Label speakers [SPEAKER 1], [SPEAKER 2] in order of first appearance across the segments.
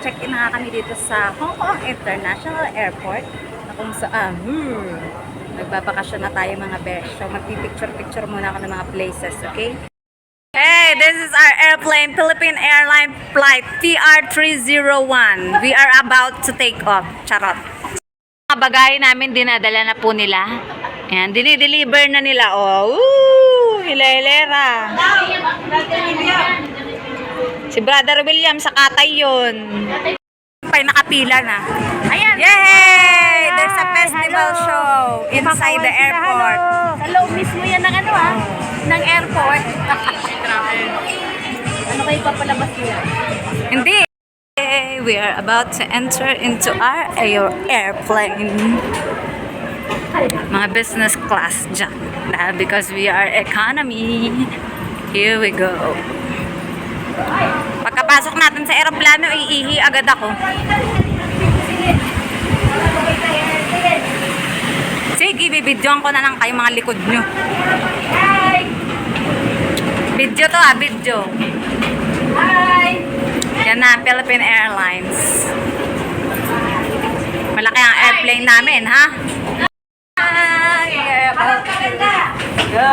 [SPEAKER 1] Naka-check-in na kami dito sa Hong Kong International Airport na kung saan nagbabakasyon na tayo mga besh. So magpipicture-picture muna ako ng mga places, okay? Hey, this is our airplane, Philippine Airline Flight PR301. We are about to take off. Charot. Mga bagay namin dinadala na po nila. Ayan, dinideliver na nila. Oh, hilera. Si Brother William sa Katay yun. Pay nakapila na. Ayan. Yay! There's a festival show inside the airport.
[SPEAKER 2] Sa loob mismo yan ng ng airport. Ano kayo papalabas nila?
[SPEAKER 1] Hindi. We are about to enter into our airplane. Mga business class dyan. Because we are economy. Here we go. Pagkapasok natin sa aeroplano, iihi agad ako. Sige, bibidyoan ko na lang kayo mga likod nyo. Video to video.
[SPEAKER 2] Hi!
[SPEAKER 1] Yan na, Philippine Airlines. Malaki ang airplane namin, ha? Hi! Go!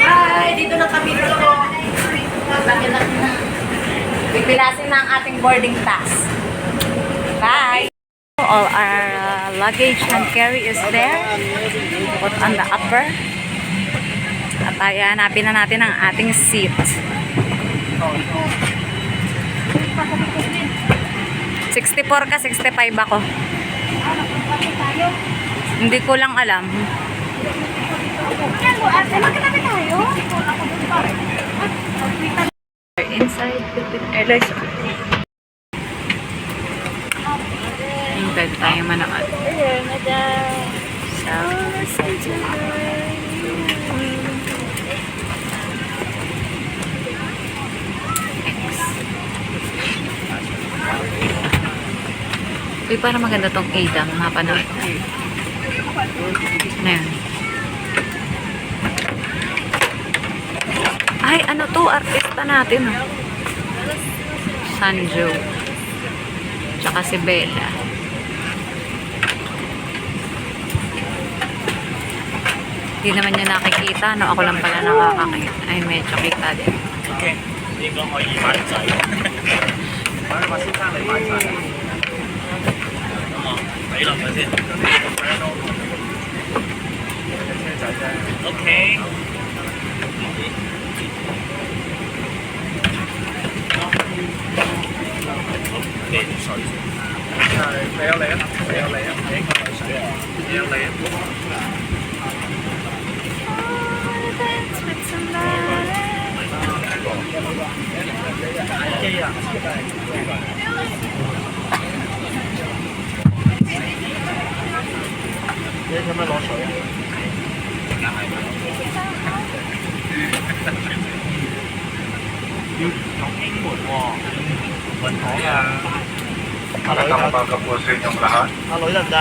[SPEAKER 2] Hi! Dito na kami dito.
[SPEAKER 1] Bibilasin na ang ating boarding pass. Bye! All our luggage and carry is there. Put on the upper. At hanapin na natin ang ating seat. 64 ka, 65 ako. Hindi ko lang alam. Inside Philippine Airlines. Hintay tayo manood. So, let's enjoy. Uy, parang maganda tong Adam. Mapanood. Ano yan? Ay, ano to? Artista natin, oh. Sanjo. Tsaka si Bella. Hindi naman niya nakikita, no? Ako lang pala nakakakita. Ay, medyo kita din.
[SPEAKER 3] Okay. 應該可以買仔，買先生你買晒。咁啊，抵啦，係咪先？呢個 friend 咯，車仔啫。OK。幾水先？係你有嚟啊！你有嚟啊！你應該係水啊！你有嚟啊！機啊！你使唔使攞水啊？要用英文喎，雲台啊！阿女阿女得唔得？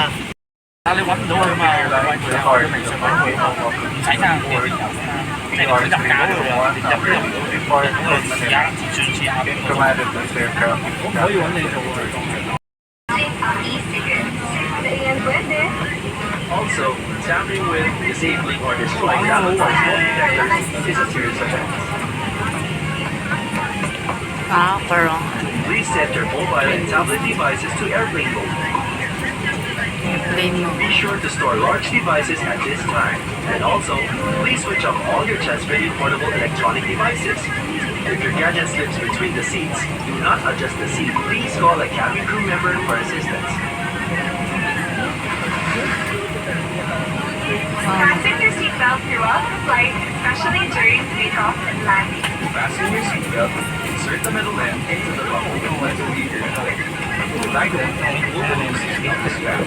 [SPEAKER 3] 但你揾唔到佢嘛？揾佢啊！我微信揾佢嘛，唔使㗎，我哋有㗎嘛。即係佢入架嗰度啊，入都入唔到。咁我哋試下上次下邊嗰個，我可以揾你做喎。Also, tampering with, disabling, or destroying tablets is a serious offense.
[SPEAKER 1] Ah, parang.
[SPEAKER 3] Please set your mobile and tablet devices to airplane mode.
[SPEAKER 1] Airplane mode.
[SPEAKER 3] Be sure to store large devices at this time. And also, please switch off all your transmitting portable electronic devices. If your gadget slips between the seats, do not adjust the seat. Please call a cabin crew member for assistance.
[SPEAKER 4] Fasten your seatbelt throughout the flight, especially during takeoff and landing.
[SPEAKER 3] Fasten your seatbelt. Insert the middle end into the buckle and leave your belt. Tighten and pull the loose into the strap.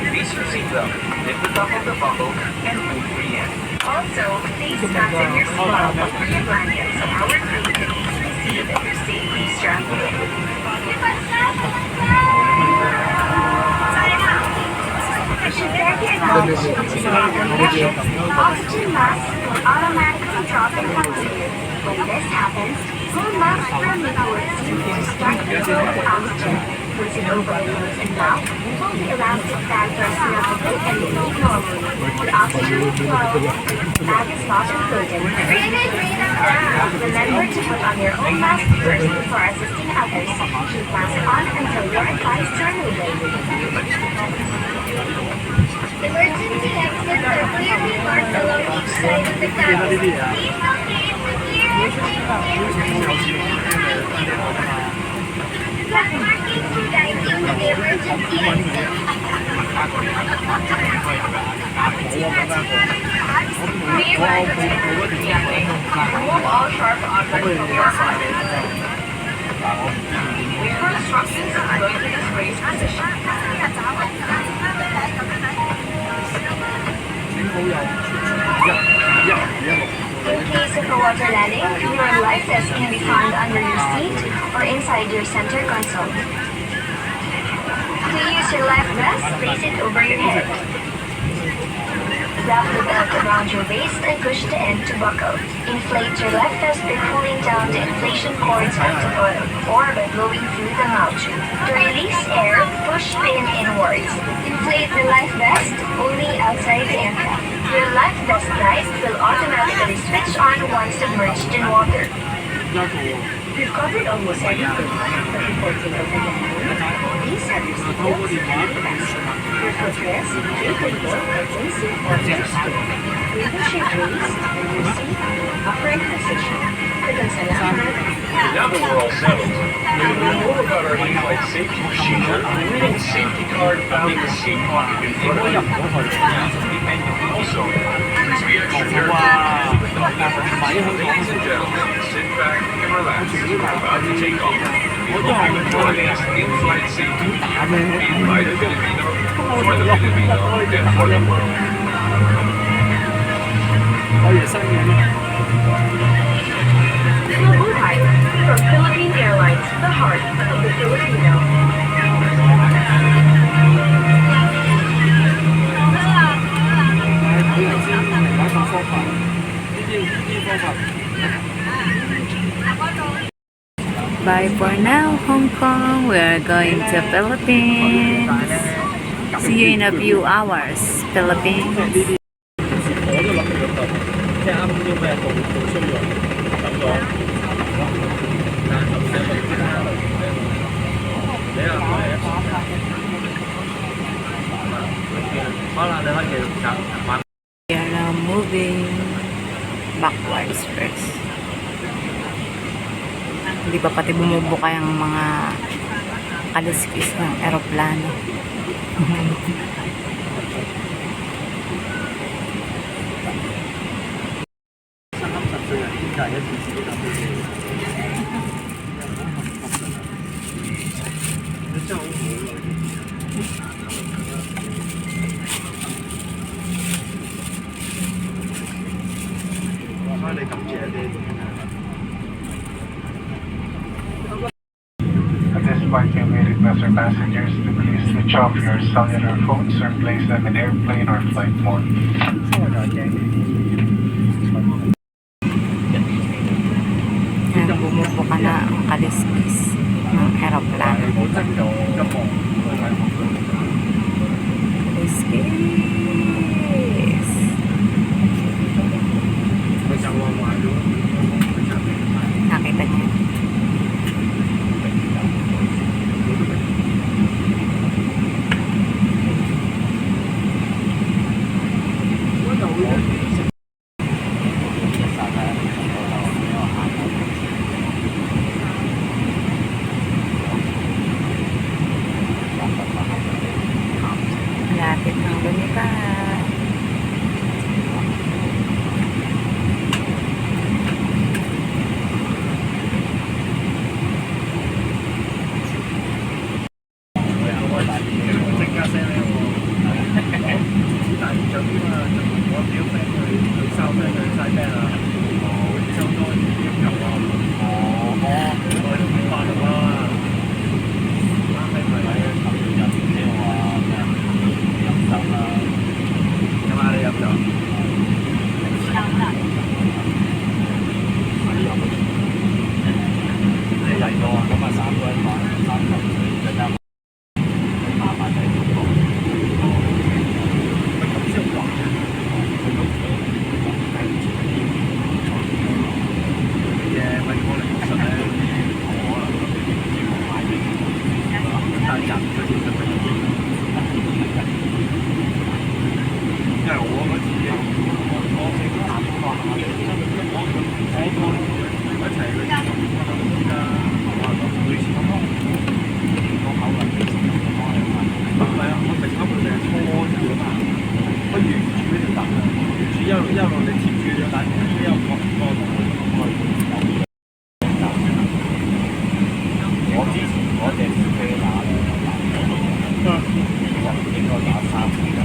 [SPEAKER 3] Release your seatbelt, lift the top of the buckle, and pull free end.
[SPEAKER 4] Also, please fasten your seatbelt over your blanket so our crew can easily see that you're safely strapped in. Oxygen mask will automatically drop and come to you. When this happens, Full mask firmly towards you. Start the flow of oxygen. Push it over your nose and mouth. Pull the elastic bag periodically and release normally. The oxygen will flow. The bag is not inflated. Remember to put on your own mask first before assisting others. Keep mask on until you're advised to remove it. Emergency exits are clearly marked along each side of the cabin. Please locate the nearest Black markings indicating the emergency exit. Remove all sharp objects from your body. Refer instructions on going to this race position. In case of a water landing, your life vest can be found under your seat or inside your center console. To use your life vest, place it over your head. Wrap the belt around your waist and push the end to buckle. Inflate your life vest by pulling down the inflation cords at the bottom or by blowing through the mouth tube. To release air, push pin inwards. Inflate the life vest only outside the aircraft. Your life vest light will automatically switch on once submerged in water. We've covered almost everything, but before taking over, please have your seatbelts fastened. Your footrest, A-table, or in-seat orders. Leadership raise, under seat, upright position. Hanggang sa lahat.
[SPEAKER 3] Now that we're all settled, we'll learn more about our in-flight safety procedure and the safety card found in the seat pocket in front of you. Also, please be extra careful. Ladies and gentlemen, sit back and relax. We're about to take off. We hope you enjoy this in-flight safety. By the Filipino, for the Filipino, and for the world.
[SPEAKER 4] Mabuhay from Philippine Airlines, the heart of the Filipino.
[SPEAKER 1] Bye for now, Hong Kong. We're going to Philippines. See you in a few hours, Philippines. We are now moving backwards first. Hindi pa pati bumubuka yung mga kaliskis ng eroplano.
[SPEAKER 3] At this point, we may request our passengers to please switch off your cellular phones or place them in airplane or flight mode.
[SPEAKER 1] Yan, bumubuka na ang kaliskis ng eroplano. Kaliskis! Nakita niyo? Malapit ng lumipad.
[SPEAKER 3] 我之前嗰隻小飛打咧，其實應該打3次嘅，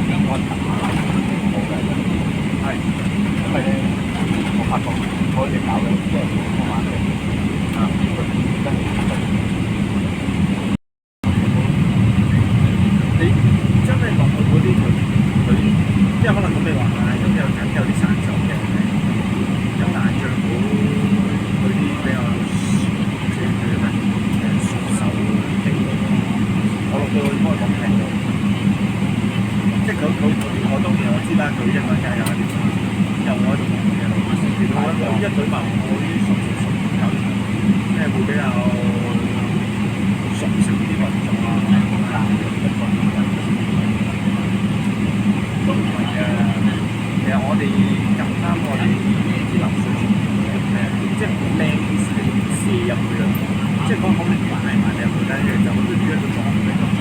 [SPEAKER 3] 應該打好嘅。係，因為咧，我發覺嗰隻搞咧，即係我玩嘅，真係你真係落去嗰啲佢，因為可能咁你話啦，有啲散手嘅，有大將股嗰啲比較即係叫咩熟手啲，我落到去應該咁平嘅，即係佢我當然我知啦，佢一個價有啲有我喺度講嘅，其實我一隊埋我啲熟有即係會比較熟少啲運作啊。都唔係嘅，其實我哋咁啱我哋啲流水線即係靚啲射入去啦，即係講好明擺埋入去咧，就好似一個裝備咁裝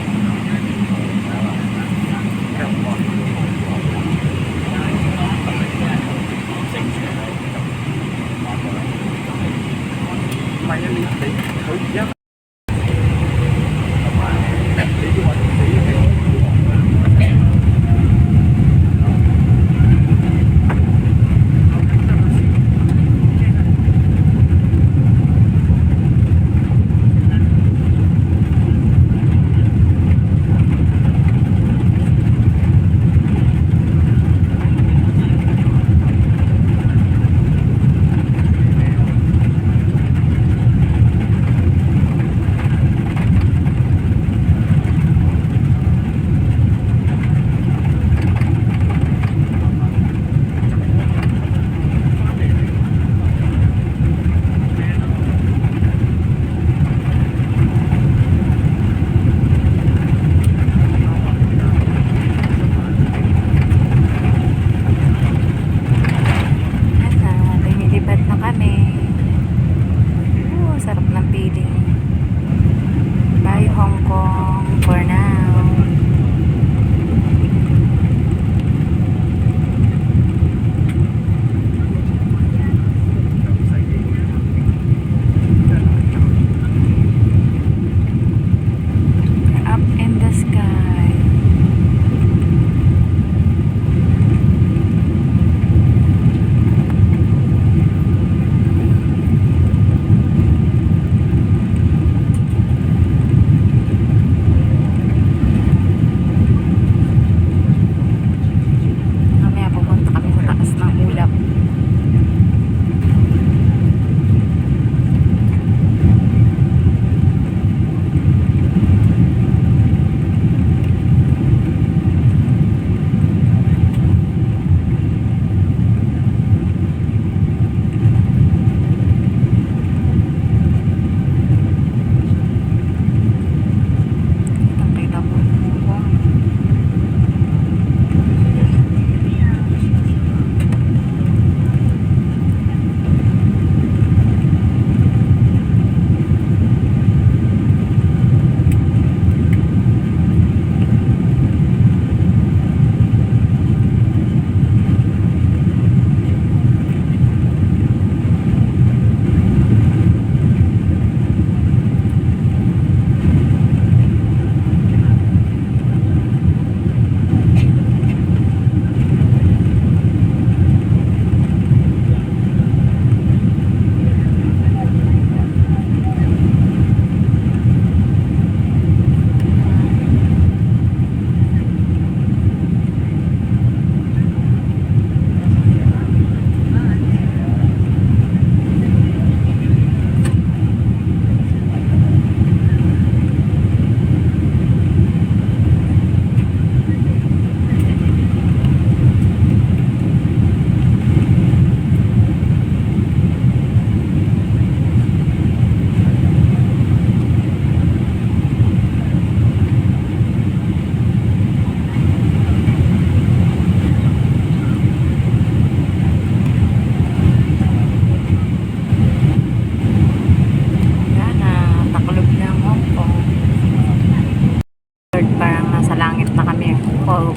[SPEAKER 3] 係嘛，即係唔關正常唔係啊，你佢而家同埋你要揾你。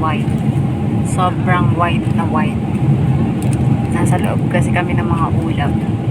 [SPEAKER 3] white. Sobrang white na white. Nasa loob kasi kami ng mga ulap.